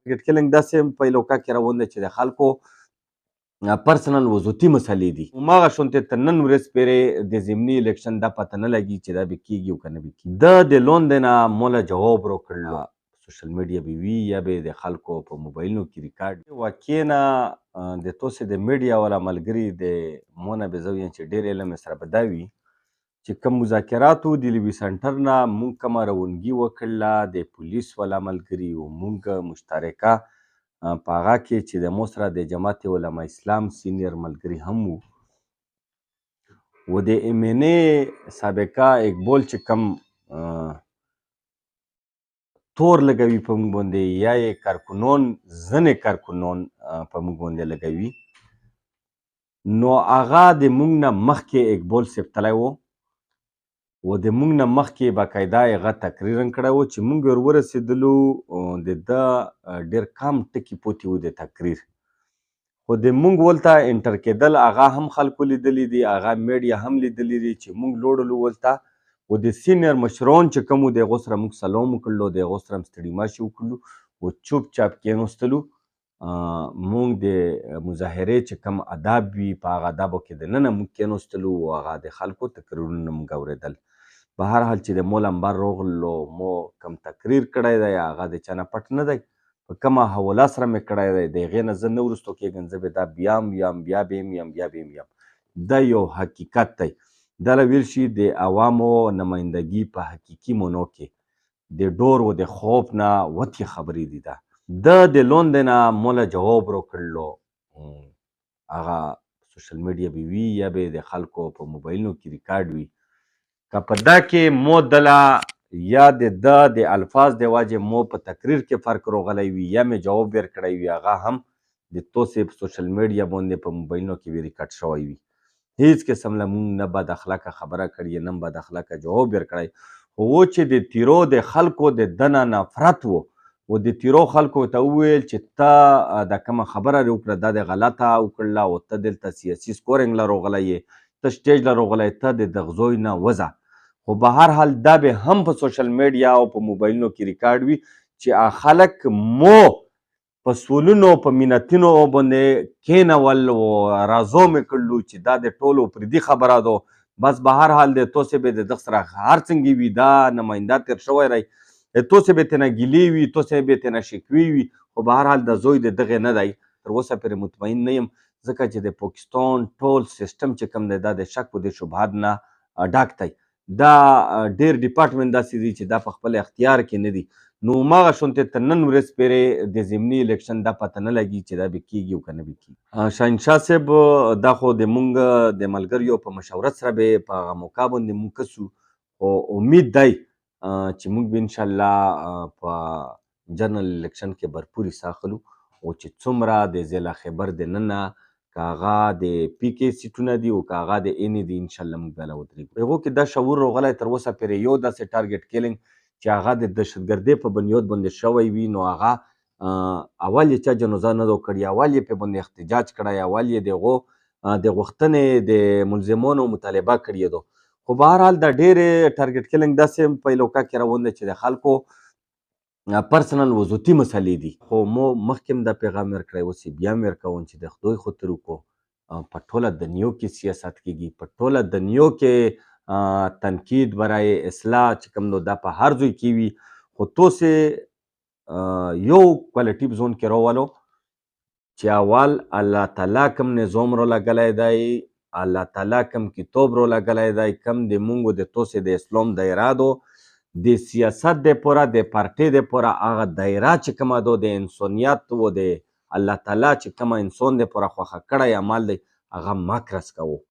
ټارګټ کیلینګ داسې په یو لوکه کې روان دی چې د خلکو پرسنل وضوطي مسلې دي. هماغه شونتې تر نن ورځ پورې د ضمني الیکشن دا پته نه لګي چې دا به کیږي او که نه به کیږي. د لندن نه موله جواب راکړلو سوشل میډیا به وي یا به د خلکو په موبایلونو کې ریکارډ واقعا د توسې د میډیا والا ملګري د مونه به زه ویم چې ډېر علم سره به دا وي چې کوم مذاکراتو د لیوي سنټر نه مونږ کومه روانګي وکړله د پولیس والا ملګري و مونږ مشترکه په هغه کې چې د مو سره د جماعت علما اسلام سینیر ملګري هم وو و د ایم این ای سابقه اقبال چې کوم تور لګوي په موږ باندې یا یې کارکنان ځینې کارکنان په موږ باندې لګوي نو هغه د موږ نه مخکې اقبال صاحب تللی و و د موږ نه مخکې باقاعده هغه تقریر هم کړی و چې موږ ور ورسېدلو د ده ډېر کم ټکي پوتې و د تقریر خو د موږ ولته انټر کېدل هغه هم خلکو لیدلی دي هغه میډیا هم لیدلی دي چې موږ لوړلو ولته و د سینیر مشران چې کوم و د هغو سره موږ سلام وکړلو د هغو سره هم ستړي ماشي وکړلو و چوپ چاپ کېناستلو موږ د مظاهرې چې کوم آداب وي په هغه آدابو کې دننه موږ کېناستلو او هغه د خلکو تقریرونه موږ اورېدل. په هر حال چې د مو لمبر راغلو مو کوم تقریر کړی دی هغه د چا نه پټ نه دی په کومه حواله سره مې کړی دی د هغې نه زه نه وروستو کېږم زه به دا بیا هم یم بیا به هم یم بیا به هم یم دا یو حقیقت دی. دا له ویل شي د عوامو نمایندګي په حقیقي معنو کې د ډور و د خوف نه وتې خبرې دي. دا د لندن نه موله جواب راکړلو هغه سوشل میډیا به وي یا به د خلکو په موبایلونو کې ریکارډ وي که په دا کې مو دله یا د ده د الفاظ د وجې مو په تقریر کې فرق راغلی وي یا مې جواب ورکړی وي هغه هم د توسې په سوشل میډیا باندې په موبایلونو کې وي ریکارډ شوی وي. هیڅ قسم له مونږ نه بد اخلاقه خبره کړې نه بد اخلاقه جواب ورکړی خو و چې د تیرو د خلکو د ده نه نفرت و و د تیرو خلکو ته وویل چې ته دا کومه خبره دې وکړه دا دې غلطه وکړله او ته دلته سیاسي سکورینګ له راغلی یې ته سټیج له راغلی ته د دغه زوی نه وځه خو به هر حال دا به هم په سوشل میډیا او په موبایلونو کې ریکارډ وي چې خلک مو په سولونو په منتونو باندې کېنول او رازو مې کړلو چې دا د ټولو پردي خبره ده بس به هر حال د توسې به د دغ سره هر څنګه وي دا نماینده تېر شوی دی توسې به تېنه ګیلې وي توسې به تېنه شکوې وي خو به هر حال د زوی د دغې نه دی تر اوسه پورې مطمئن نه یم ځکه چې د پاکستان ټول سیسټم چې کوم دی دا د شک و د شبهات نه ډک دی دا ډېر ډپارټمنټ داسې دي چې دا په خپل اختیار کې نه دي نو هماغه شونتې تر نن ورځ پورې د ضمني الیکشن دا پته نه لګي چې دا به کیږي او که نه به کیږي. شاهنشاه صاحب دا خو د مونږ د ملګریو په مشورت سره به په هغه موقع باندې مونږ کسو خو امید دی چې مونږ به انشاءالله په جنرال الیکشن کې برپور حصه اخلو او چې څومره د ضلع خیبر دننه که هغه د پی کې سیټونه دي او که هغه د این دي انشاءالله موږ به له ودرېږو. هغو کې دا شعور راغلی تر اوسه پورې یو داسې ټارګټ کیلینګ چې هغه د دهشتګردۍ په بنیاد باندې شوی وي نو هغه اول یې چا جنازه نه ده کړې اول یې پرې باندې احتجاج کړی اول یې د هغو د غوښتنې د ملزمانو مطالبه کړې ده خو به هر حال دا ډېرې ټارګټ کیلینګ داسې په لوکه کې روان دی چې د خلکو پرسنل وضوطي مسلې دي خو مو مخکې هم دا پیغام ورکړی اوس یې بیا هم ورکوم چې د خدای خاطر وکړو په ټوله دنیو کې سیاست کیږي په ټوله دنیو کې تنقید برای اصلاح چې کوم نو دا په هر ځای کې وي خو توسې یو کوالټیو زون کې راولو چې اول الله تعالی کوم نظام را لګلی دی الله تعالی کوم کتاب را لګلی دی کوم د مونږ د توسې د اسلام دایره ده د سیاست دپاره د پارټۍ دپاره هغه دایره چې کومه ده د انسانیت و د الله تعالی چې کومه انسان دپاره خوښه کړی عمل دی هغه مه کرس کوو